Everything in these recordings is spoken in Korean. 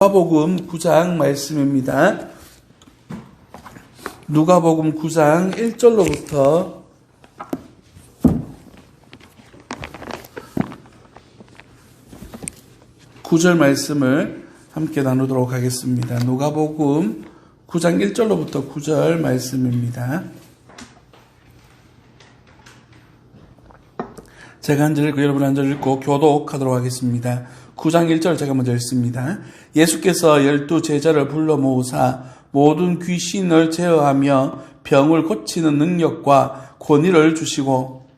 누가복음 9장 말씀입니다. 누가복음 9장 1절로부터 9절 말씀을 함께 나누도록 하겠습니다. 누가복음 9장 1절로부터 9절 말씀입니다. 제가 한 절 읽고 여러분 한 절 읽고 교독하도록 하겠습니다. 9장 1절 제가 먼저 읽습니다. 예수께서 12 제자를 불러 모으사 모든 귀신을 제어하며 병을 고치는 능력과 권위를 주시고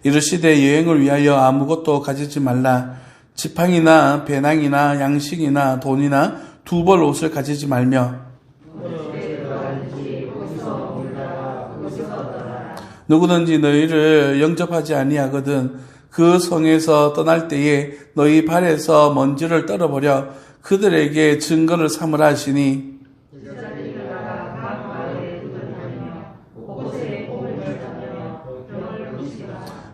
이르시되 여행을 위하여 아무것도 가지지 말라. 지팡이나 배낭이나 양식이나 돈이나 두 벌 옷을 가지지 말며 누구든지 너희를 영접하지 아니하거든 그 성에서 떠날 때에 너희 발에서 먼지를 떨어버려 그들에게 증거를 삼으라 하시니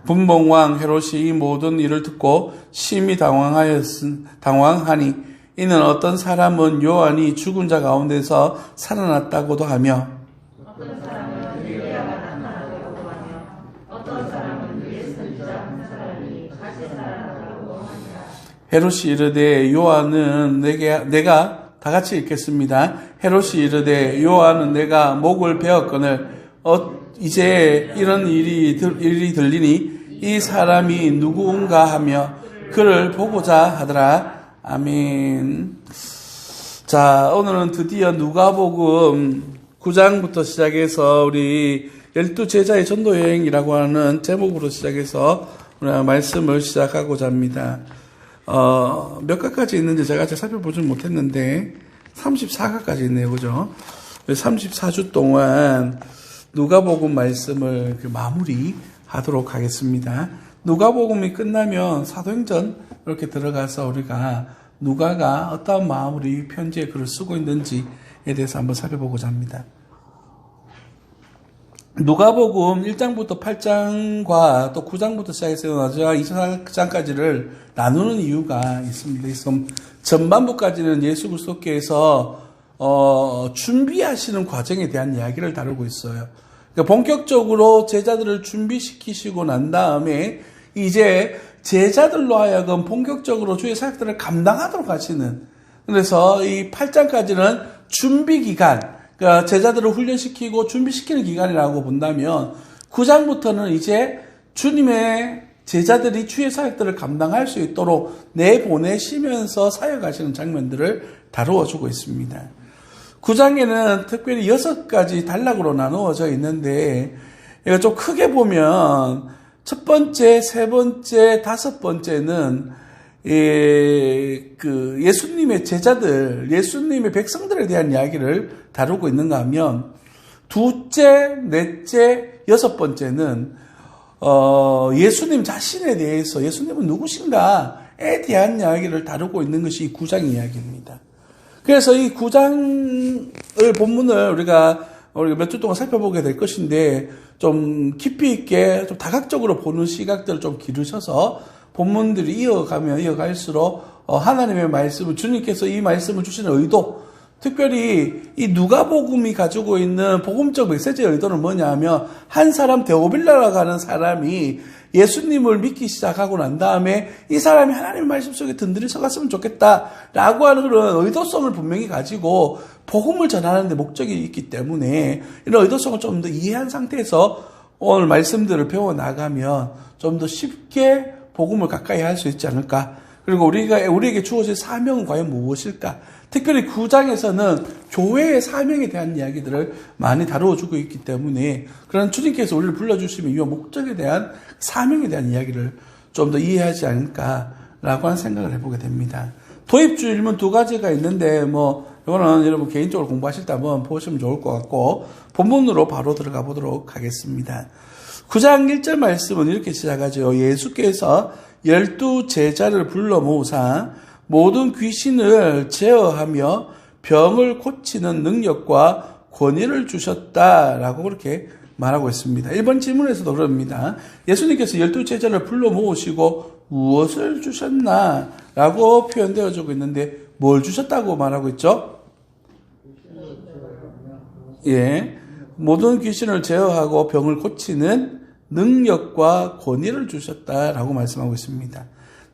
분봉왕 헤롯이 이 모든 일을 듣고 심히 당황하니 이는 어떤 사람은 요한이 죽은 자 가운데서 살아났다고도 하며 헤롯이 이르되 요한은 내가 다 같이 읽겠습니다. 헤롯이 이르되 요한은 내가 목을 베었거늘 이제 이런 일이 들리니 이 사람이 누구인가 하며 그를 보고자 하더라. 아멘. 자, 오늘은 드디어 누가복음 9장부터 시작해서 우리 12 제자의 전도 여행이라고 하는 제목으로 시작해서 오늘 말씀을 시작하고자 합니다. 몇 가까지 있는지 제가 살펴보지 못했는데 34가까지 있네요. 그죠? 34주 동안 누가복음 말씀을 마무리하도록 하겠습니다. 누가복음이 끝나면 사도행전 이렇게 들어가서 우리가 누가가 어떤 마음으로 이 편지에 글을 쓰고 있는지에 대해서 한번 살펴보고자 합니다. 누가복음 1장부터 8장과 또 9장부터 시작해서 마지막 24장까지를 나누는 이유가 있습니다. 전반부까지는 예수 그리스도께서 준비하시는 과정에 대한 이야기를 다루고 있어요. 그러니까 본격적으로 제자들을 준비시키시고 난 다음에 이제 제자들로 하여금 본격적으로 주의 사역들을 감당하도록 하시는, 그래서 이 8장까지는 준비 기간, 그러니까 제자들을 훈련시키고 준비시키는 기간이라고 본다면 9장부터는 이제 주님의 제자들이 주의 사역들을 감당할 수 있도록 내보내시면서 사역하시는 장면들을 다루어주고 있습니다. 9장에는 특별히 6가지 단락으로 나누어져 있는데 이거 좀 크게 보면 첫 번째, 세 번째, 다섯 번째는 예수님의 제자들, 예수님의 백성들에 대한 이야기를 다루고 있는가 하면 둘째, 넷째, 여섯 번째는 예수님 자신에 대해서 예수님은 누구신가에 대한 이야기를 다루고 있는 것이 이 9장 이야기입니다. 그래서 이 9장을 본문을 우리가 몇 주 동안 살펴보게 될 것인데 좀 깊이 있게 좀 다각적으로 보는 시각들을 좀 기르셔서 본문들이 이어가면 이어갈수록 하나님의 말씀을, 주님께서 이 말씀을 주시는 의도, 특별히 이 누가복음이 가지고 있는 복음적 메시지의 의도는 뭐냐 하면 한 사람 데오빌라라고 하는 사람이 예수님을 믿기 시작하고 난 다음에 이 사람이 하나님의 말씀 속에 든든히 서갔으면 좋겠다라고 하는 그런 의도성을 분명히 가지고 복음을 전하는 데 목적이 있기 때문에 이런 의도성을 좀 더 이해한 상태에서 오늘 말씀들을 배워나가면 좀 더 쉽게 복음을 가까이 할 수 있지 않을까. 그리고 우리에게 주어질 사명은 과연 무엇일까? 특별히 9장에서는 교회의 사명에 대한 이야기들을 많이 다루어주고 있기 때문에 그런 주님께서 우리를 불러주시면 이 목적에 대한 사명에 대한 이야기를 좀 더 이해하지 않을까라고 하는 생각을 해보게 됩니다. 도입주일문 2가지가 있는데 이거는 여러분 개인적으로 공부하실 때 한번 보시면 좋을 것 같고 본문으로 바로 들어가 보도록 하겠습니다. 9장 1절 말씀은 이렇게 시작하죠. 예수께서 12 제자를 불러 모으사 모든 귀신을 제어하며 병을 고치는 능력과 권위를 주셨다라고 그렇게 말하고 있습니다. 1번 질문에서도 그럽니다. 예수님께서 12제자를 불러 모으시고 무엇을 주셨나? 라고 표현되어지고 있는데 뭘 주셨다고 말하고 있죠? 예, 모든 귀신을 제어하고 병을 고치는 능력과 권위를 주셨다라고 말씀하고 있습니다.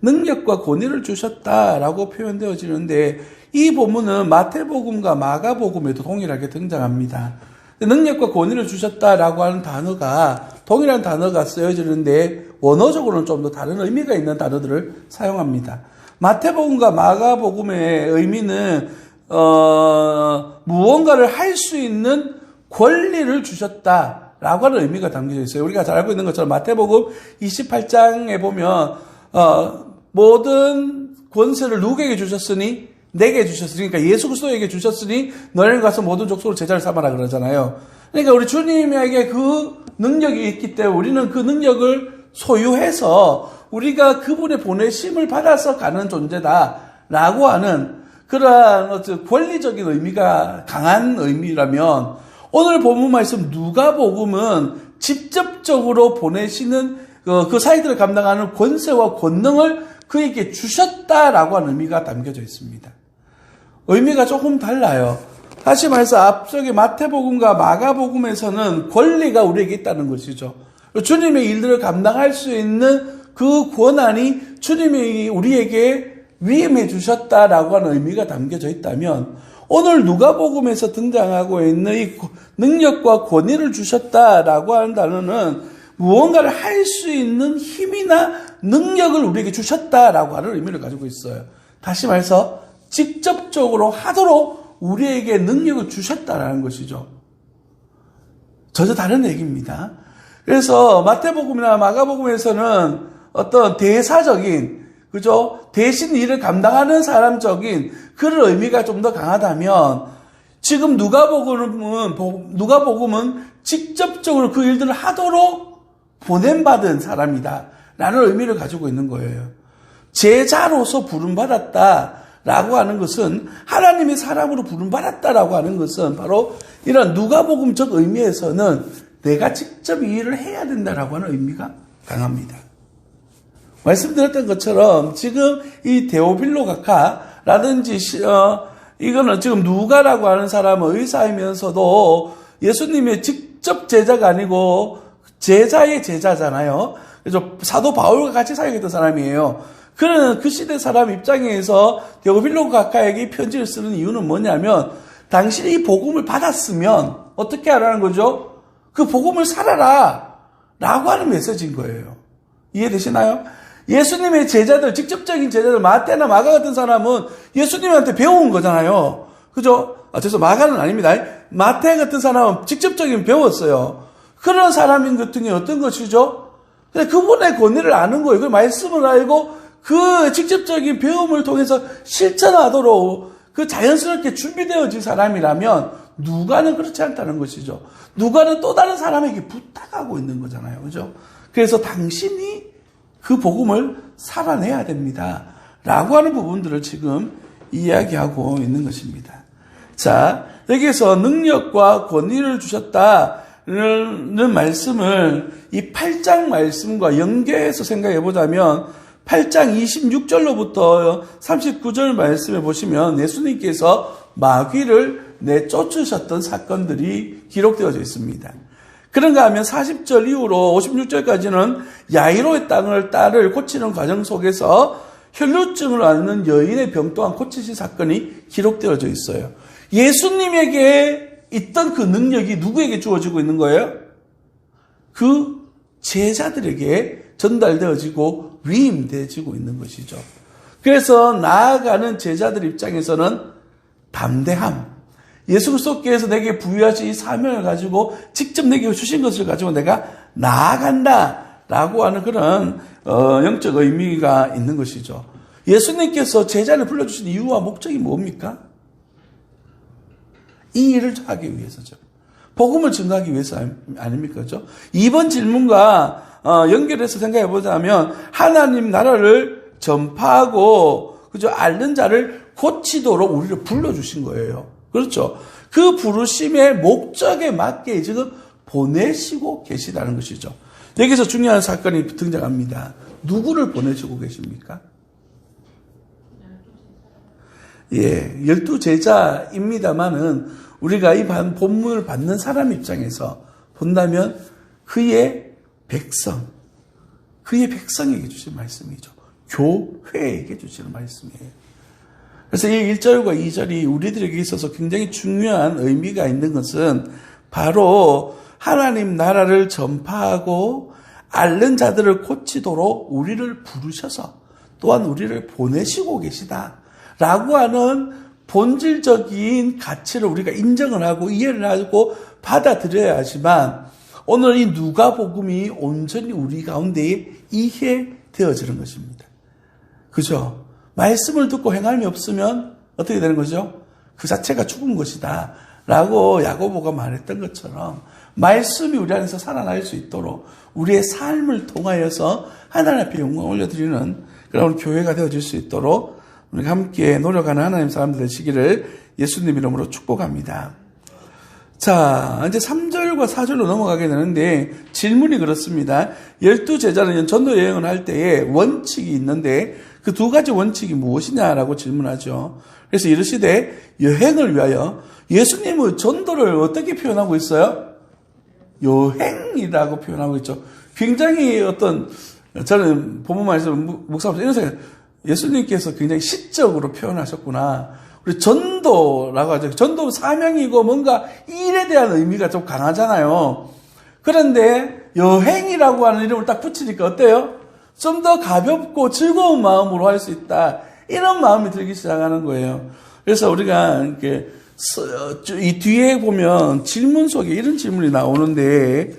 능력과 권위를 주셨다라고 표현되어지는데 이 본문은 마태복음과 마가복음에도 동일하게 등장합니다. 능력과 권위를 주셨다라고 하는 단어가 동일한 단어가 쓰여지는데 원어적으로는 좀 더 다른 의미가 있는 단어들을 사용합니다. 마태복음과 마가복음의 의미는 무언가를 할 수 있는 권리를 주셨다라고 하는 의미가 담겨져 있어요. 우리가 잘 알고 있는 것처럼 마태복음 28장에 보면 모든 권세를 누구에게 주셨으니? 내게 주셨으니. 그러니까 예수 그리스도에게 주셨으니 너희는 가서 모든 족속으로 제자를 삼아라 그러잖아요. 그러니까 우리 주님에게 그 능력이 있기 때문에 우리는 그 능력을 소유해서 우리가 그분의 보내심을 받아서 가는 존재다라고 하는 그러한 어떤 권리적인 의미가 강한 의미라면 오늘 본문 말씀 누가복음은 직접적으로 보내시는 그 사이들을 감당하는 권세와 권능을 그에게 주셨다라고 하는 의미가 담겨져 있습니다. 의미가 조금 달라요. 다시 말해서 앞쪽에 마태복음과 마가복음에서는 권리가 우리에게 있다는 것이죠. 주님의 일들을 감당할 수 있는 그 권한이 주님이 우리에게 위임해 주셨다라고 하는 의미가 담겨져 있다면 오늘 누가복음에서 등장하고 있는 이 능력과 권위를 주셨다라고 하는 단어는 무언가를 할 수 있는 힘이나 능력을 우리에게 주셨다라고 하는 의미를 가지고 있어요. 다시 말해서 직접적으로 하도록 우리에게 능력을 주셨다라는 것이죠. 전혀 다른 얘기입니다. 그래서 마태복음이나 마가복음에서는 어떤 대사적인, 그죠? 대신 일을 감당하는 사람적인 그런 의미가 좀 더 강하다면 지금 누가복음은 직접적으로 그 일들을 하도록 보냄받은 사람이다 라는 의미를 가지고 있는 거예요. 제자로서 부름받았다라고 하는 것은 하나님의 사람으로 부름받았다라고 하는 것은 바로 이런 누가복음적 의미에서는 내가 직접 이 일을 해야 된다라고 하는 의미가 강합니다. 말씀드렸던 것처럼 지금 이 데오빌로 각하라든지 이거는 지금 누가라고 하는 사람은 의사이면서도 예수님의 직접 제자가 아니고 제자의 제자잖아요. 그래서 사도 바울과 같이 사역했던 사람이에요. 그는 그 시대 사람 입장에서 데오빌로 각하에게 편지를 쓰는 이유는 뭐냐면 당신이 이 복음을 받았으면 어떻게 하라는 거죠? 그 복음을 살아라 라고 하는 메시지인 거예요. 이해되시나요? 예수님의 제자들, 직접적인 제자들, 마태나 마가 같은 사람은 예수님한테 배운 거잖아요. 그죠? 마가는 아닙니다. 마태 같은 사람은 직접적인 배웠어요. 그런 사람인 같은 게 어떤 것이죠? 그분의 권위를 아는 거예요. 그 말씀을 알고 그 직접적인 배움을 통해서 실천하도록 그 자연스럽게 준비되어진 사람이라면 누가는 그렇지 않다는 것이죠. 누가는 또 다른 사람에게 부탁하고 있는 거잖아요. 그죠? 그래서 당신이 그 복음을 살아내야 됩니다. 라고 하는 부분들을 지금 이야기하고 있는 것입니다. 자, 여기에서 능력과 권위를 주셨다는 말씀을 이 8장 말씀과 연계해서 생각해 보자면 8장 26절로부터 39절 말씀에 보시면 예수님께서 마귀를 내쫓으셨던 사건들이 기록되어져 있습니다. 그런가 하면 40절 이후로 56절까지는 야이로의 딸을 고치는 과정 속에서 혈루증을 앓는 여인의 병 또한 고치신 사건이 기록되어져 있어요. 예수님에게 있던 그 능력이 누구에게 주어지고 있는 거예요? 그 제자들에게 전달되어지고 위임되어지고 있는 것이죠. 그래서 나아가는 제자들 입장에서는 담대함, 예수 그리스도께서 내게 부여하신 이 사명을 가지고 직접 내게 주신 것을 가지고 내가 나아간다라고 하는 그런 영적 의미가 있는 것이죠. 예수님께서 제자를 불러주신 이유와 목적이 뭡니까? 이 일을 하기 위해서죠. 복음을 증거하기 위해서 아닙니까? 그렇죠? 이번 질문과 연결해서 생각해 보자면 하나님 나라를 전파하고 그죠? 앓는 자를 고치도록 우리를 불러주신 거예요. 그렇죠? 그 부르심의 목적에 맞게 지금 보내시고 계시다는 것이죠. 여기서 중요한 사건이 등장합니다. 누구를 보내시고 계십니까? 예, 12제자입니다만은 우리가 이 본문을 받는 사람 입장에서 본다면 그의 백성에게 주신 말씀이죠. 교회에게 주시는 말씀이에요. 그래서 이 1절과 2절이 우리들에게 있어서 굉장히 중요한 의미가 있는 것은 바로 하나님 나라를 전파하고 앓는 자들을 고치도록 우리를 부르셔서 또한 우리를 보내시고 계시다라고 하는 본질적인 가치를 우리가 인정을 하고 이해를 하고 받아들여야 하지만 오늘 이 누가복음이 온전히 우리 가운데 이해되어지는 것입니다. 그죠? 말씀을 듣고 행함이 없으면 어떻게 되는 거죠? 그 자체가 죽은 것이다 라고 야고보가 말했던 것처럼 말씀이 우리 안에서 살아날 수 있도록 우리의 삶을 통하여서 하나님 앞에 영광을 올려드리는 그런 교회가 되어질 수 있도록 우리가 함께 노력하는 하나님 사람들 되시기를 예수님 이름으로 축복합니다. 자, 이제 3절과 4절로 넘어가게 되는데 질문이 그렇습니다. 12제자는 전도 여행을 할 때에 원칙이 있는데 그 두 가지 원칙이 무엇이냐라고 질문하죠. 그래서 이르시되 여행을 위하여 예수님의 전도를 어떻게 표현하고 있어요? 여행이라고 표현하고 있죠. 굉장히 저는 본문 말씀 목사로서 이런 생각, 예수님께서 굉장히 시적으로 표현하셨구나. 우리 전도라고 하죠. 전도 사명이고 뭔가 일에 대한 의미가 좀 강하잖아요. 그런데 여행이라고 하는 이름을 딱 붙이니까 어때요? 좀 더 가볍고 즐거운 마음으로 할 수 있다. 이런 마음이 들기 시작하는 거예요. 그래서 우리가 이렇게 이 뒤에 보면 질문 속에 이런 질문이 나오는데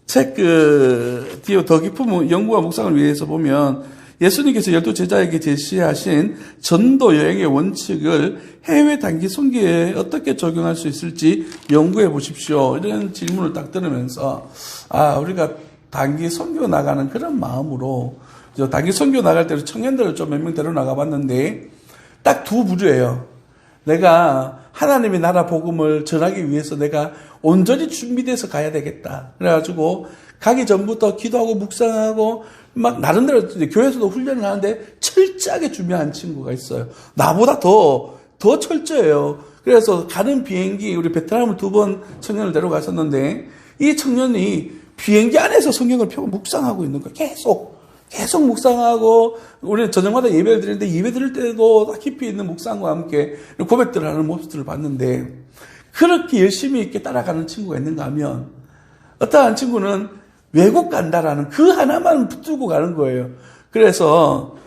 책 뒤에 더 깊은 연구와 묵상을 위해서 보면 예수님께서 12제자에게 제시하신 전도 여행의 원칙을 해외 단기 선교에 어떻게 적용할 수 있을지 연구해 보십시오. 이런 질문을 딱 들으면서 우리가 단기 선교 나가는 그런 마음으로 단기 선교 나갈 때로 청년들을 좀 몇 명 데려 나가봤는데 딱 두 부류예요. 내가 하나님의 나라 복음을 전하기 위해서 내가 온전히 준비돼서 가야 되겠다. 그래가지고 가기 전부터 기도하고 묵상하고 막 나름대로 교회에서도 훈련을 하는데 철저하게 준비한 친구가 있어요. 나보다 더 철저해요. 그래서 가는 비행기 우리 베트남을 2번 청년을 데려갔었는데 이 청년이 비행기 안에서 성경을 펴고 묵상하고 있는 거예요. 계속 묵상하고 우리는 저녁마다 예배를 드리는데 예배 드릴 때도 깊이 있는 묵상과 함께 고백들을 하는 모습들을 봤는데 그렇게 열심히 있게 따라가는 친구가 있는가 하면 어떠한 친구는 외국 간다라는 그 하나만 붙들고 가는 거예요. 그래서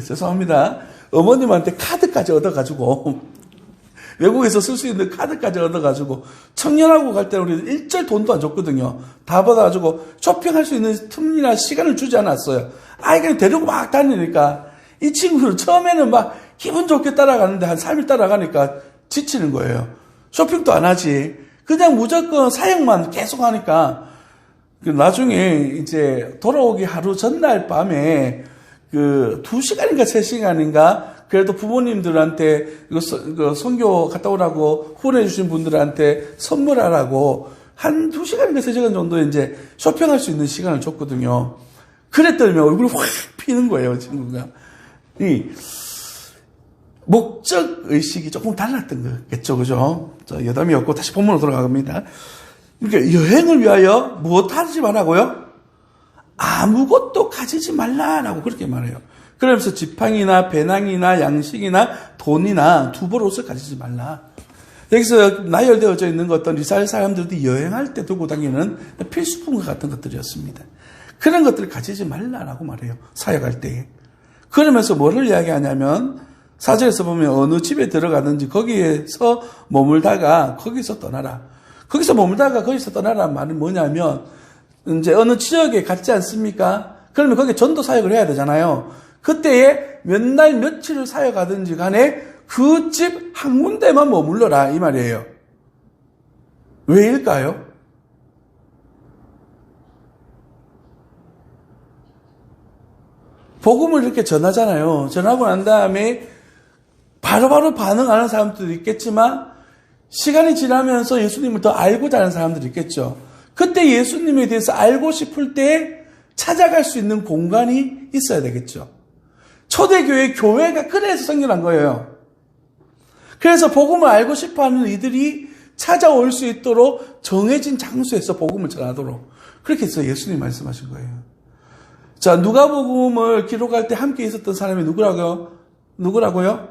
죄송합니다. 어머님한테 카드까지 얻어가지고 외국에서 쓸 수 있는 카드까지 얻어가지고 청년하고 갈 때는 우리 일절 돈도 안 줬거든요. 다 받아가지고 쇼핑할 수 있는 틈이나 시간을 주지 않았어요. 그냥 데리고 막 다니니까 이 친구는 처음에는 막 기분 좋게 따라가는데 한 3일 따라가니까 지치는 거예요. 쇼핑도 안 하지. 그냥 무조건 사역만 계속 하니까 나중에 이제 돌아오기 하루 전날 밤에 2시간인가 3시간인가 그래도 부모님들한테 선교 갔다 오라고 후원해 주신 분들한테 선물하라고 한 2시간인가 3시간 정도 이제 쇼핑할 수 있는 시간을 줬거든요. 그랬더니 얼굴이 확 피는 거예요, 친구가. 이 목적 의식이 조금 달랐던 거겠죠, 그죠? 여담이었고 다시 본문으로 돌아갑니다. 그러니까 여행을 위하여 무엇 하지 말라고요? 아무것도 가지지 말라라고 그렇게 말해요. 그러면서 지팡이나 배낭이나 양식이나 돈이나 두벌 옷을 가지지 말라. 여기서 나열되어져 있는 것 어떤 이스라엘 사람들도 여행할 때 들고 다니는 필수품과 같은 것들이었습니다. 그런 것들을 가지지 말라라고 말해요. 사역할 때에. 그러면서 뭐를 이야기하냐면 4절에서 보면 어느 집에 들어가든지 거기에서 머물다가 거기서 떠나라. 거기서 머물다가 거기서 떠나라는 말은 뭐냐면 이제 어느 지역에 갔지 않습니까? 그러면 거기에 전도 사역을 해야 되잖아요. 그때에 몇 날 며칠을 사역하든지 간에 그 집 한 군데만 머물러라 이 말이에요. 왜일까요? 복음을 이렇게 전하잖아요. 전하고 난 다음에 바로바로 반응하는 사람들도 있겠지만 시간이 지나면서 예수님을 더 알고자 하는 사람들이 있겠죠. 그때 예수님에 대해서 알고 싶을 때 찾아갈 수 있는 공간이 있어야 되겠죠. 초대교회 교회가 그래서 생겨난 거예요. 그래서 복음을 알고 싶어하는 이들이 찾아올 수 있도록 정해진 장소에서 복음을 전하도록 그렇게 해서 예수님이 말씀하신 거예요. 자, 누가복음을 기록할 때 함께 있었던 사람이 누구라고요?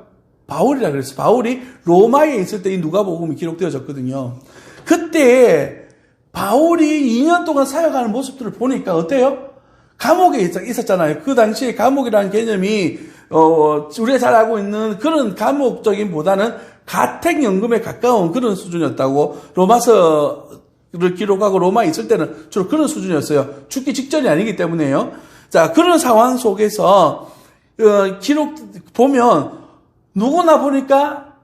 바울이라 그랬어요. 바울이 로마에 있을 때 이 누가복음이 기록되어졌거든요. 그때 바울이 2년 동안 사역하는 모습들을 보니까 어때요? 감옥에 있었잖아요. 그 당시에 감옥이라는 개념이 우리가 잘 알고 있는 그런 감옥적인보다는 가택연금에 가까운 그런 수준이었다고 로마서를 기록하고 로마에 있을 때는 주로 그런 수준이었어요. 죽기 직전이 아니기 때문에요. 자, 그런 상황 속에서 기록 보면 누구나 보니까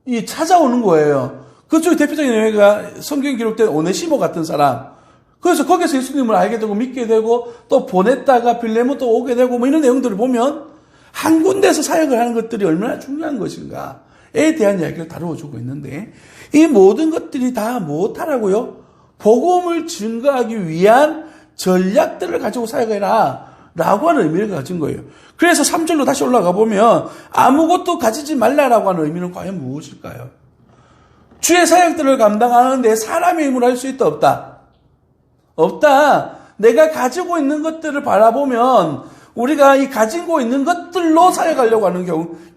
이 찾아오는 거예요. 그중에 대표적인 예가 성경에 기록된 오네시모 같은 사람. 그래서 거기서 예수님을 알게 되고 믿게 되고 또 보냈다가 빌레몬 또 오게 되고 뭐 이런 내용들을 보면 한 군데서 사역을 하는 것들이 얼마나 중요한 것인가에 대한 이야기를 다루어주고 있는데 이 모든 것들이 다 무엇하라고요? 복음을 증거하기 위한 전략들을 가지고 사역해라 라고 하는 의미를 가진 거예요. 그래서 3절로 다시 올라가 보면 아무것도 가지지 말라라고 하는 의미는 과연 무엇일까요? 주의 사역들을 감당하는데 사람의 힘으로 할 수 있다 없다? 없다. 내가 가지고 있는 것들을 바라보면 우리가 이 가지고 있는 것들로 사역하려고 하는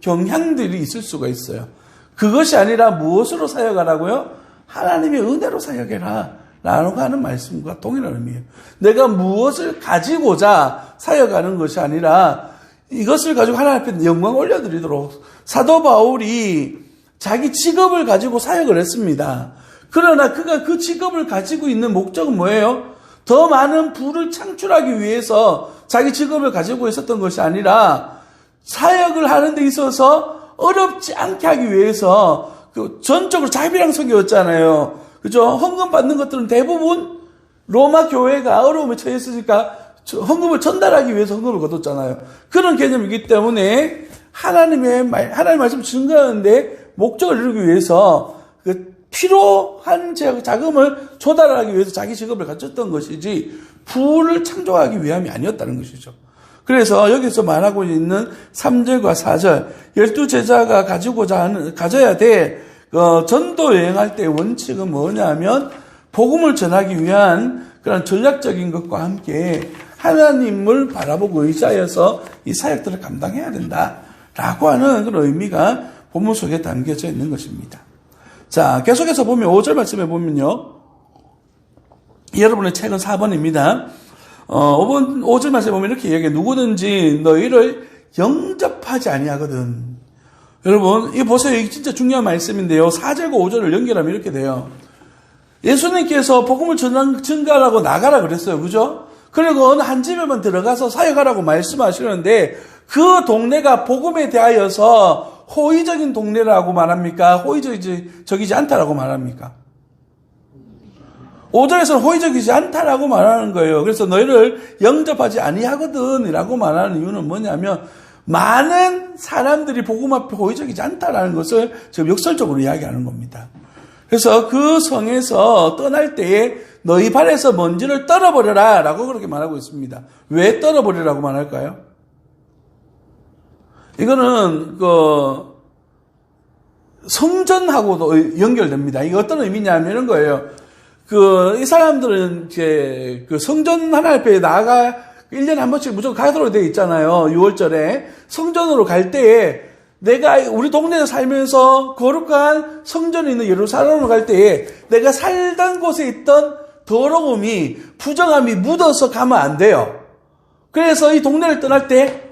경향들이 있을 수가 있어요. 그것이 아니라 무엇으로 사역하라고요? 하나님의 은혜로 사역해라 라고 하는 말씀과 동일한 의미예요. 내가 무엇을 가지고자 사역하는 것이 아니라 이것을 가지고 하나님 앞에 영광 올려드리도록 사도 바울이 자기 직업을 가지고 사역을 했습니다. 그러나 그가 그 직업을 가지고 있는 목적은 뭐예요? 더 많은 부를 창출하기 위해서 자기 직업을 가지고 있었던 것이 아니라 사역을 하는 데 있어서 어렵지 않게 하기 위해서 전적으로 자비랑성이었잖아요. 그죠? 헌금 받는 것들은 대부분 로마 교회가 어려움에 처했으니까 헌금을 전달하기 위해서 헌금을 거뒀잖아요. 그런 개념이기 때문에 하나님 말씀을 증거하는데 목적을 이루기 위해서 필요한 자금을 조달하기 위해서 자기 직업을 갖췄던 것이지 부를 창조하기 위함이 아니었다는 것이죠. 그래서 여기서 말하고 있는 3절과 4절 12제자가 가져야 될 전도 여행할 때의 원칙은 뭐냐면 복음을 전하기 위한 그런 전략적인 것과 함께 하나님을 바라보고 의지하여서 이 사역들을 감당해야 된다라고 하는 그런 의미가 본문 속에 담겨져 있는 것입니다. 자, 계속해서 보면 5절 말씀에 보면요. 여러분의 책은 4번입니다. 5절 말씀에 보면 이렇게 이야기해요. 누구든지 너희를 영접하지 아니하거든. 여러분, 이거 보세요. 이게 진짜 중요한 말씀인데요. 4절과 5절을 연결하면 이렇게 돼요. 예수님께서 복음을 증가하라고 나가라 그랬어요. 그죠? 그리고 어느 한 집에만 들어가서 사역하라고 말씀하시는데 그 동네가 복음에 대하여서 호의적인 동네라고 말합니까? 호의적이지 않다라고 말합니까? 5절에서는 호의적이지 않다라고 말하는 거예요. 그래서 너희를 영접하지 아니하거든 이라고 말하는 이유는 뭐냐면 많은 사람들이 복음 앞에 호의적이지 않다라는 것을 지금 역설적으로 이야기하는 겁니다. 그래서 그 성에서 떠날 때에 너희 발에서 먼지를 떨어버려라 라고 그렇게 말하고 있습니다. 왜 떨어버리라고 말할까요? 이거는 성전하고도 연결됩니다. 이게 어떤 의미냐면 이런 거예요. 이 사람들은 이제 성전 하나 앞에 나아가 1년에 한 번씩 무조건 가도록 되어 있잖아요. 6월절에 성전으로 갈 때에 내가 우리 동네에 살면서 거룩한 성전이 있는 예루살렘으로 갈 때에 내가 살던 곳에 있던 더러움이 부정함이 묻어서 가면 안 돼요. 그래서 이 동네를 떠날 때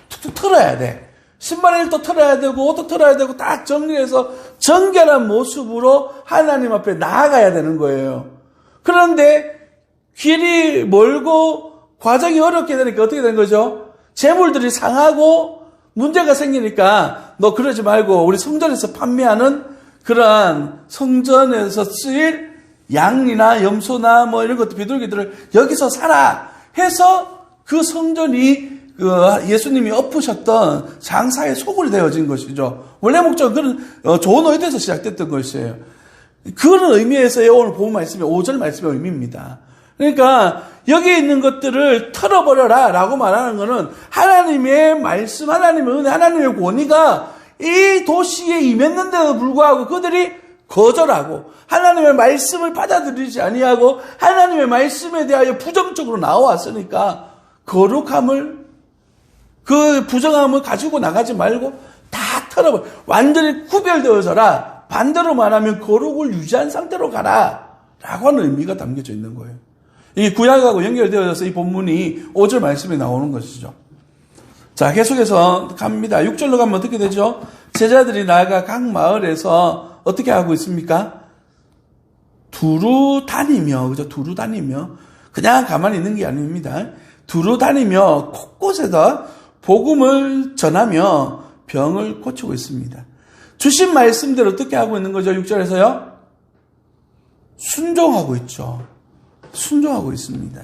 툭툭 털어야 돼. 신발을 또 털어야 되고 옷도 털어야 되고 딱 정리해서 정결한 모습으로 하나님 앞에 나아가야 되는 거예요. 그런데 길이 멀고 과정이 어렵게 되니까 어떻게 된 거죠? 재물들이 상하고 문제가 생기니까 너 그러지 말고 우리 성전에서 판매하는 그러한 성전에서 쓰일 양이나 염소나 뭐 이런 것들 비둘기들을 여기서 사라 해서 그 성전이 예수님이 엎으셨던 장사의 소굴이 되어진 것이죠. 원래 목적은 그런 좋은 의도에서 시작됐던 것이에요. 그런 의미에서의 오늘 본 말씀이 5절 말씀의 의미입니다. 그러니까 여기 있는 것들을 털어버려라 라고 말하는 것은 하나님의 말씀, 하나님의 은혜, 하나님의 권위가 이 도시에 임했는데도 불구하고 그들이 거절하고 하나님의 말씀을 받아들이지 아니하고 하나님의 말씀에 대하여 부정적으로 나와왔으니까 거룩함을, 그 부정함을 가지고 나가지 말고 다 털어버려. 완전히 구별되어져라. 반대로 말하면 거룩을 유지한 상태로 가라 라고 하는 의미가 담겨져 있는 거예요. 이게 구약하고 연결되어져서 이 본문이 5절 말씀에 나오는 것이죠. 자, 계속해서 갑니다. 6절로 가면 어떻게 되죠? 제자들이 나아가 각 마을에서 어떻게 하고 있습니까? 두루 다니며, 그죠? 두루 다니며, 그냥 가만히 있는 게 아닙니다. 두루 다니며 곳곳에다 복음을 전하며 병을 고치고 있습니다. 주신 말씀대로 어떻게 하고 있는 거죠? 6절에서요? 순종하고 있죠. 순종하고 있습니다.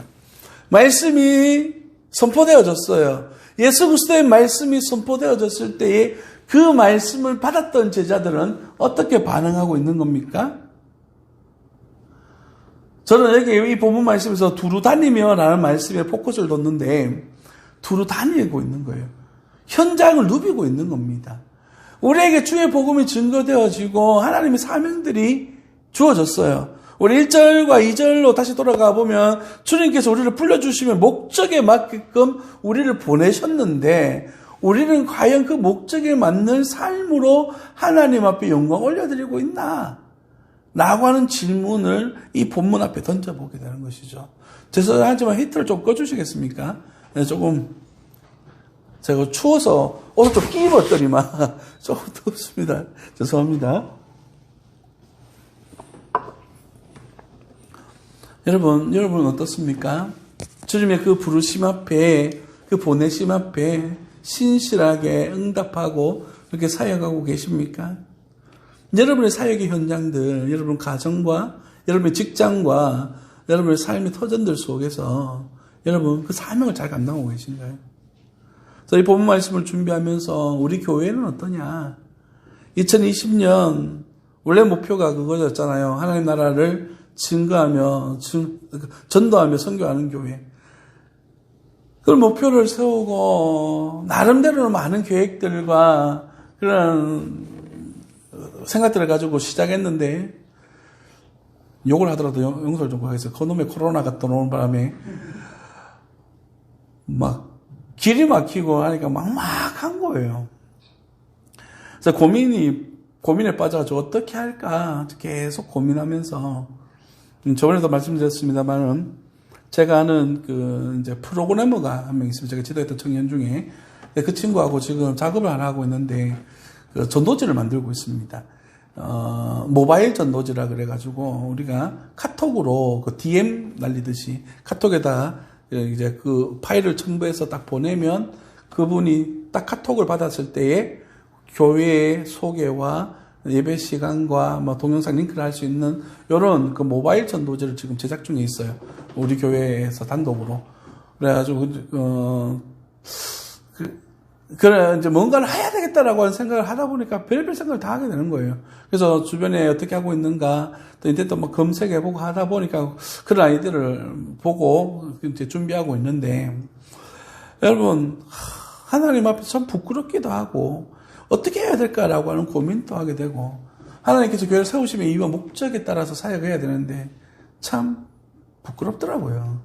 말씀이 선포되어졌어요. 예수 그리스도의 말씀이 선포되어졌을 때에 그 말씀을 받았던 제자들은 어떻게 반응하고 있는 겁니까? 저는 여기 이 본문 말씀에서 두루 다니며 라는 말씀에 포커스를 뒀는데 두루 다니고 있는 거예요. 현장을 누비고 있는 겁니다. 우리에게 주의 복음이 증거되어지고 하나님의 사명들이 주어졌어요. 우리 1절과 2절로 다시 돌아가 보면 주님께서 우리를 불러주시면 목적에 맞게끔 우리를 보내셨는데 우리는 과연 그 목적에 맞는 삶으로 하나님 앞에 영광 올려드리고 있나? 라고 하는 질문을 이 본문 앞에 던져보게 되는 것이죠. 죄송하지만 히터를 좀 꺼주시겠습니까? 네, 조금 제가 추워서 옷을 좀 끼입었더니만 조금 덥습니다. 죄송합니다. 여러분 어떻습니까? 주님의 그 부르심 앞에, 그 보내심 앞에 신실하게 응답하고 그렇게 사역하고 계십니까? 여러분의 사역의 현장들, 여러분 가정과 여러분의 직장과 여러분의 삶의 터전들 속에서 여러분 그 사명을 잘 감당하고 계신가요? 저희 본문 말씀을 준비하면서 우리 교회는 어떠냐? 2020년 원래 목표가 그거였잖아요. 하나님 나라를 증거하며 전도하며 선교하는 교회. 그런 목표를 세우고 나름대로 많은 계획들과 그런 생각들을 가지고 시작했는데 욕을 하더라도 용서를 좀 구하겠어요. 그놈의 코로나가 떠오는 바람에 막 길이 막히고 하니까 막막한 거예요. 그래서 고민에 빠져가지고 어떻게 할까 계속 고민하면서 저번에도 말씀드렸습니다만은 제가 아는 이제 프로그래머가 한 명 있습니다. 제가 지도했던 청년 중에 그 친구하고 지금 작업을 하나 하고 있는데 그 전도지를 만들고 있습니다. 모바일 전도지라 그래가지고 우리가 카톡으로 그 DM 날리듯이 카톡에다 이제 그 파일을 첨부해서 딱 보내면 그분이 딱 카톡을 받았을 때에 교회의 소개와 예배 시간과 뭐 동영상 링크를 할 수 있는 이런 그 모바일 전도지를 지금 제작 중에 있어요. 우리 교회에서 단독으로. 그래가지고 그래 이제 뭔가를 해야 되겠다라고 하는 생각을 하다 보니까 별별 생각을 다 하게 되는 거예요. 그래서 주변에 어떻게 하고 있는가 또 인터넷도 막 검색해보고 하다 보니까 그런 아이들을 보고 이제 준비하고 있는데 여러분 하나님 앞에서 참 부끄럽기도 하고 어떻게 해야 될까라고 하는 고민도 하게 되고 하나님께서 교회를 세우시면 이유와 목적에 따라서 사역해야 되는데 참 부끄럽더라고요.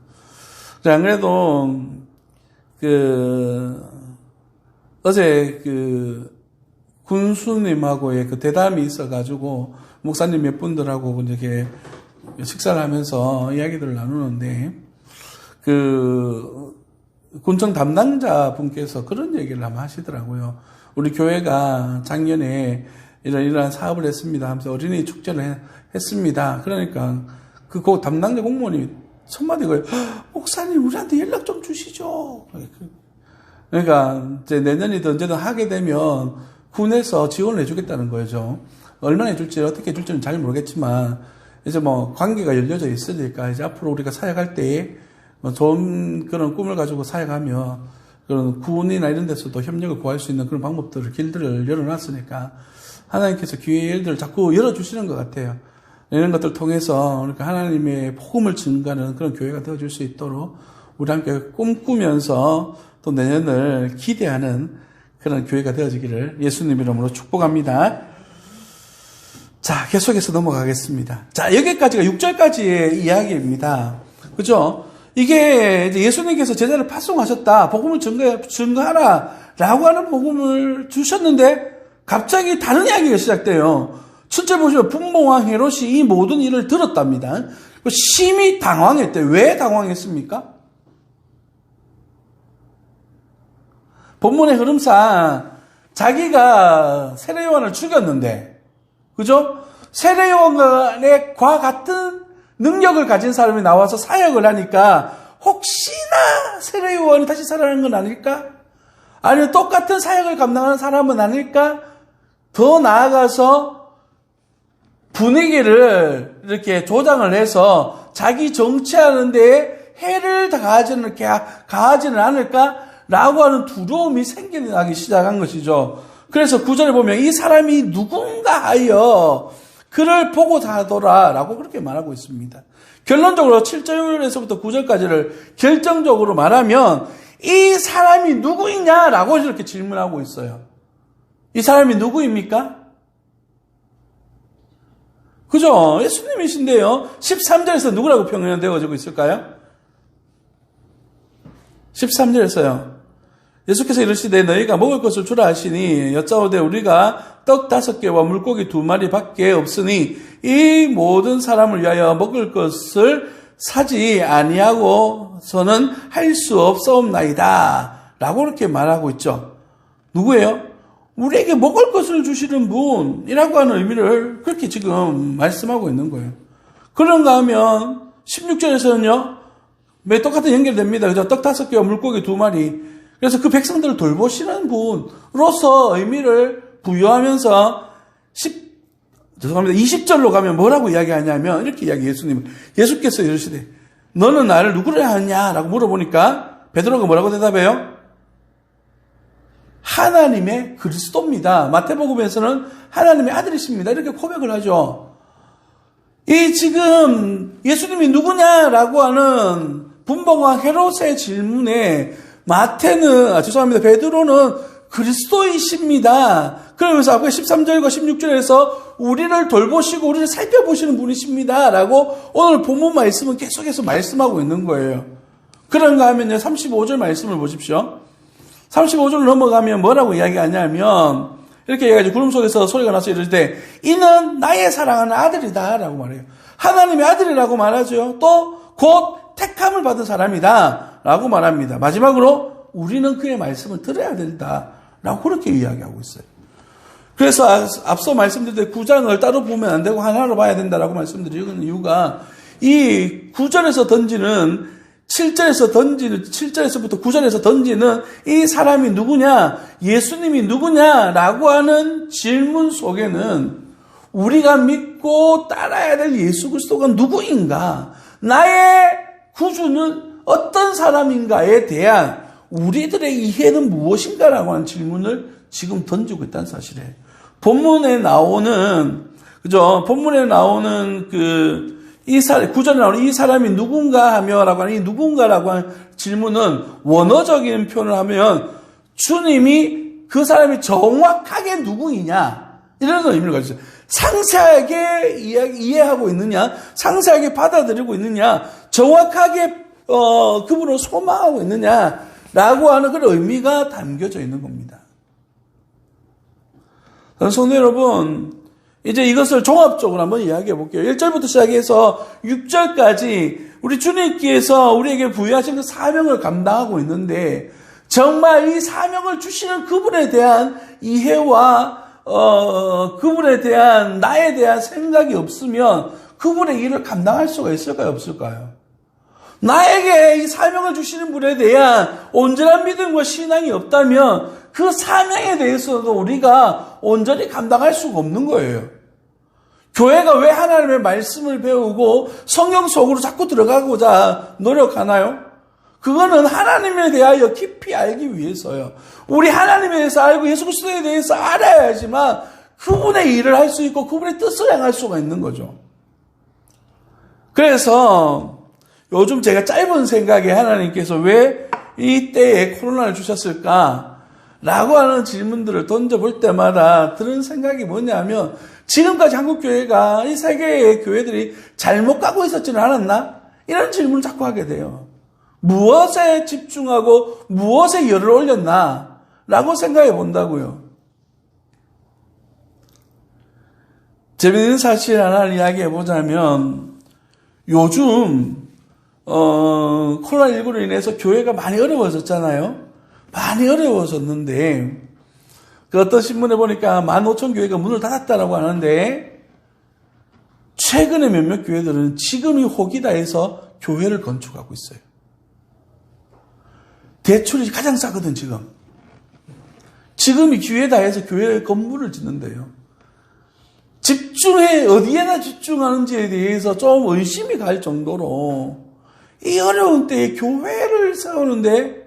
안 그래도 어제 군수님하고의 그 대담이 있어가지고 목사님 몇 분들하고 이렇게 식사를 하면서 이야기들을 나누는데 군청 담당자 분께서 그런 얘기를 아마 하시더라고요. 우리 교회가 작년에 이러한 사업을 했습니다 하면서 어린이 축제를 했습니다. 그러니까 그 담당자 공무원이 첫마디 거예요. 목사님 우리한테 연락 좀 주시죠. 그러니까 이제 내년이든 언제든 하게 되면 군에서 지원을 해주겠다는 거죠. 얼마나 해줄지 어떻게 해줄지는 잘 모르겠지만 이제 뭐 관계가 열려져 있으니까 이제 앞으로 우리가 사역할 때에 뭐 좋은 그런 꿈을 가지고 사역하며 그런 군이나 이런 데서도 협력을 구할 수 있는 그런 방법들을 길들을 열어놨으니까 하나님께서 기회들을 자꾸 열어주시는 것 같아요. 이런 것들을 통해서 우리가 하나님의 복음을 증가하는 그런 교회가 되어줄 수 있도록 우리 함께 꿈꾸면서 또 내년을 기대하는 그런 교회가 되어지기를 예수님 이름으로 축복합니다. 자, 계속해서 넘어가겠습니다. 자, 여기까지가 6절까지의 이야기입니다. 그죠? 이게 이제 예수님께서 제자를 파송하셨다. 복음을 증거하라. 라고 하는 복음을 주셨는데 갑자기 다른 이야기가 시작돼요. 7절 보시면 분봉왕 헤롯이 이 모든 일을 들었답니다. 심히 당황했대요. 왜 당황했습니까? 본문의 흐름상 자기가 세례요한을 죽였는데, 그죠? 세례요한과 같은 능력을 가진 사람이 나와서 사역을 하니까 혹시나 세례요한이 다시 살아나는 건 아닐까? 아니면 똑같은 사역을 감당하는 사람은 아닐까? 더 나아가서 분위기를 이렇게 조장을 해서 자기 정치하는 데에 해를 가하지는 않을까라고 하는 두려움이 생겨나기 시작한 것이죠. 그래서 9절에 보면 이 사람이 누군가 하여 그를 보고자 하더라라고 그렇게 말하고 있습니다. 결론적으로 7절에서부터 9절까지를 결정적으로 말하면 이 사람이 누구이냐라고 이렇게 질문하고 있어요. 이 사람이 누구입니까? 그죠? 예수님이신데요. 13절에서 누구라고 표현되어지고 있을까요? 13절에서요. 예수께서 이르시되 너희가 먹을 것을 주라 하시니 여짜오되 우리가 떡 5개와 물고기 2마리 밖에 없으니 이 모든 사람을 위하여 먹을 것을 사지 아니하고서는 할 수 없사옵나이다 라고 이렇게 말하고 있죠. 누구예요? 우리에게 먹을 것을 주시는 분이라고 하는 의미를 그렇게 지금 말씀하고 있는 거예요. 그런가 하면 16절에서는요. 매 똑같은 연결됩니다. 그죠? 떡 5개와 물고기 2마리. 그래서 그 백성들을 돌보시는 분으로서 의미를 부여하면서 20절로 가면 뭐라고 이야기하냐면 이렇게 이야기해요. 예수께서 이러시되 너는 나를 누구를 하냐라고 물어보니까 베드로가 뭐라고 대답해요? 하나님의 그리스도입니다. 마태복음에서는 하나님의 아들이십니다. 이렇게 고백을 하죠. 이 지금 예수님이 누구냐라고 하는 분봉왕 헤롯의 질문에 베드로는 그리스도이십니다. 그러면서 앞에 13절과 16절에서 우리를 돌보시고 우리를 살펴보시는 분이십니다. 라고 오늘 본문 말씀은 계속해서 말씀하고 있는 거예요. 그런가 하면요, 35절 말씀을 보십시오. 35절 넘어가면 뭐라고 이야기하냐면 이렇게 해가지고 구름 속에서 소리가 나서 이럴 때 이는 나의 사랑하는 아들이다 라고 말해요. 하나님의 아들이라고 말하죠. 또 곧 택함을 받은 사람이다 라고 말합니다. 마지막으로 우리는 그의 말씀을 들어야 된다 라고 그렇게 이야기하고 있어요. 그래서 앞서 말씀드린 9장을 따로 보면 안 되고 하나로 봐야 된다라고 말씀드리는 이유가 이 9절에서 던지는 7절에서부터 9절에서 던지는 이 사람이 누구냐, 예수님이 누구냐라고 하는 질문 속에는 우리가 믿고 따라야 될 예수 그리스도가 누구인가, 나의 구주는 어떤 사람인가에 대한 우리들의 이해는 무엇인가라고 하는 질문을 지금 던지고 있다는 사실이에요. 본문에 나오는 구절에 나오는 이 사람이 누군가 하며라고 하는 이 누군가라고 하는 질문은 원어적인 표현을 하면 주님이 그 사람이 정확하게 누구이냐 이런 의미를 가지고 있어요. 상세하게 이해하고 있느냐, 상세하게 받아들이고 있느냐, 정확하게 그분을 소망하고 있느냐라고 하는 그런 의미가 담겨져 있는 겁니다. 성도 여러분, 이제 이것을 종합적으로 한번 이야기해 볼게요. 1절부터 시작해서 6절까지 우리 주님께서 우리에게 부여하신 그 사명을 감당하고 있는데 정말 이 사명을 주시는 그분에 대한 이해와 그분에 대한 나에 대한 생각이 없으면 그분의 일을 감당할 수가 있을까요? 없을까요? 나에게 이 사명을 주시는 분에 대한 온전한 믿음과 신앙이 없다면 그 사명에 대해서도 우리가 온전히 감당할 수가 없는 거예요. 교회가 왜 하나님의 말씀을 배우고 성경 속으로 자꾸 들어가고자 노력하나요? 그거는 하나님에 대하여 깊이 알기 위해서요. 우리 하나님에 대해서 알고 예수 그리스도에 대해서 알아야지만 그분의 일을 할 수 있고 그분의 뜻을 행할 수가 있는 거죠. 그래서 요즘 제가 짧은 생각에 하나님께서 왜 이 때에 코로나를 주셨을까? 라고 하는 질문들을 던져볼 때마다 드는 생각이 뭐냐면, 지금까지 한국교회가 이 세계의 교회들이 잘못 가고 있었지는 않았나? 이런 질문을 자꾸 하게 돼요. 무엇에 집중하고 무엇에 열을 올렸나? 라고 생각해 본다고요. 재미있는 사실 하나를 이야기해 보자면, 요즘 코로나19로 인해서 교회가 많이 어려워졌잖아요. 많이 어려워졌는데, 그 어떤 신문에 보니까 15,000교회가 문을 닫았다라고 하는데, 최근에 몇몇 교회들은 지금이 호기다 해서 교회를 건축하고 있어요. 대출이 가장 싸거든, 지금. 지금이 기회다 해서 교회 건물을 짓는데요. 어디에나 집중하는지에 대해서 좀 의심이 갈 정도로 이 어려운 때에 교회를 세우는데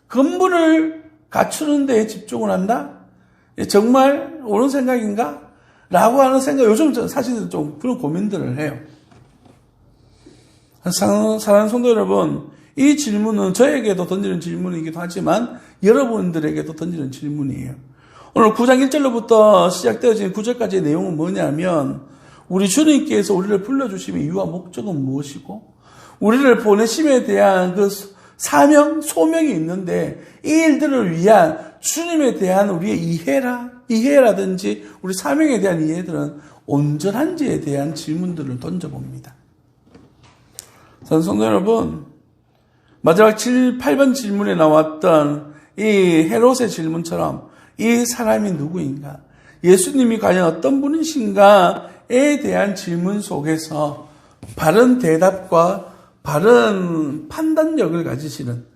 건물을 갖추는 데에 집중을 한다? 정말 옳은 생각인가? 라고 하는 생각, 요즘 사실 좀 그런 고민들을 해요. 사랑하는 성도 여러분, 이 질문은 저에게도 던지는 질문이기도 하지만 여러분들에게도 던지는 질문이에요. 오늘 9장 1절로부터 시작되어진 9절까지의 내용은 뭐냐면, 우리 주님께서 우리를 불러주심의 이유와 목적은 무엇이고, 우리를 보내심에 대한 그 사명, 소명이 있는데, 이 일들을 위한 주님에 대한 우리의 이해라든지 우리 사명에 대한 이해들은 온전한지에 대한 질문들을 던져봅니다. 성도 여러분, 마지막 8번 질문에 나왔던 이 헤롯의 질문처럼 이 사람이 누구인가? 예수님이 과연 어떤 분이신가에 대한 질문 속에서 바른 대답과 바른 판단력을 가지시는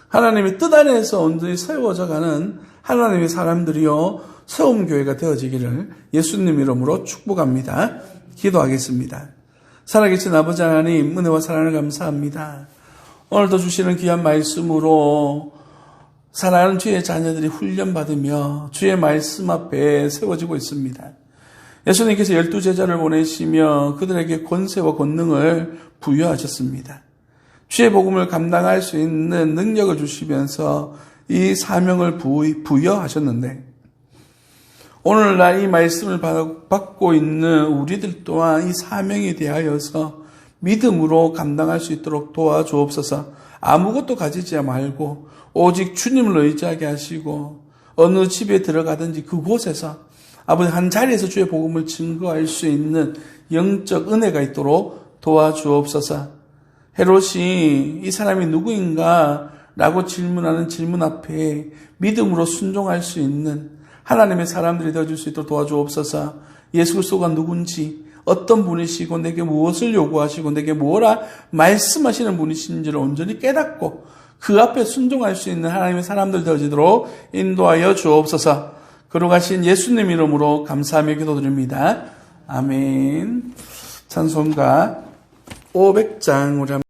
하나님의 뜻 안에서 온전히 세워져가는 하나님의 사람들이요 세움교회가 되어지기를 예수님 이름으로 축복합니다. 기도하겠습니다. 살아계신 아버지 하나님, 은혜와 사랑을 감사합니다. 오늘도 주시는 귀한 말씀으로 사랑하는 주의 자녀들이 훈련받으며 주의 말씀 앞에 세워지고 있습니다. 예수님께서 12제자를 보내시며 그들에게 권세와 권능을 부여하셨습니다. 주의 복음을 감당할 수 있는 능력을 주시면서 이 사명을 부여하셨는데, 오늘날 이 말씀을 받고 있는 우리들 또한 이 사명에 대하여서 믿음으로 감당할 수 있도록 도와주옵소서. 아무것도 가지지 말고 오직 주님을 의지하게 하시고, 어느 집에 들어가든지 그곳에서 아버지 한 자리에서 주의 복음을 증거할 수 있는 영적 은혜가 있도록 도와주옵소서. 헤롯이 이 사람이 누구인가 라고 질문하는 질문 앞에 믿음으로 순종할 수 있는 하나님의 사람들이 되어줄 수 있도록 도와주옵소서. 예수 그리스도가 누군지, 어떤 분이시고 내게 무엇을 요구하시고 내게 뭐라 말씀하시는 분이신지를 온전히 깨닫고 그 앞에 순종할 수 있는 하나님의 사람들 되어지도록 인도하여 주옵소서. 거룩하신 예수님 이름으로 감사하며 기도드립니다. 아멘. 찬송가 500장 우리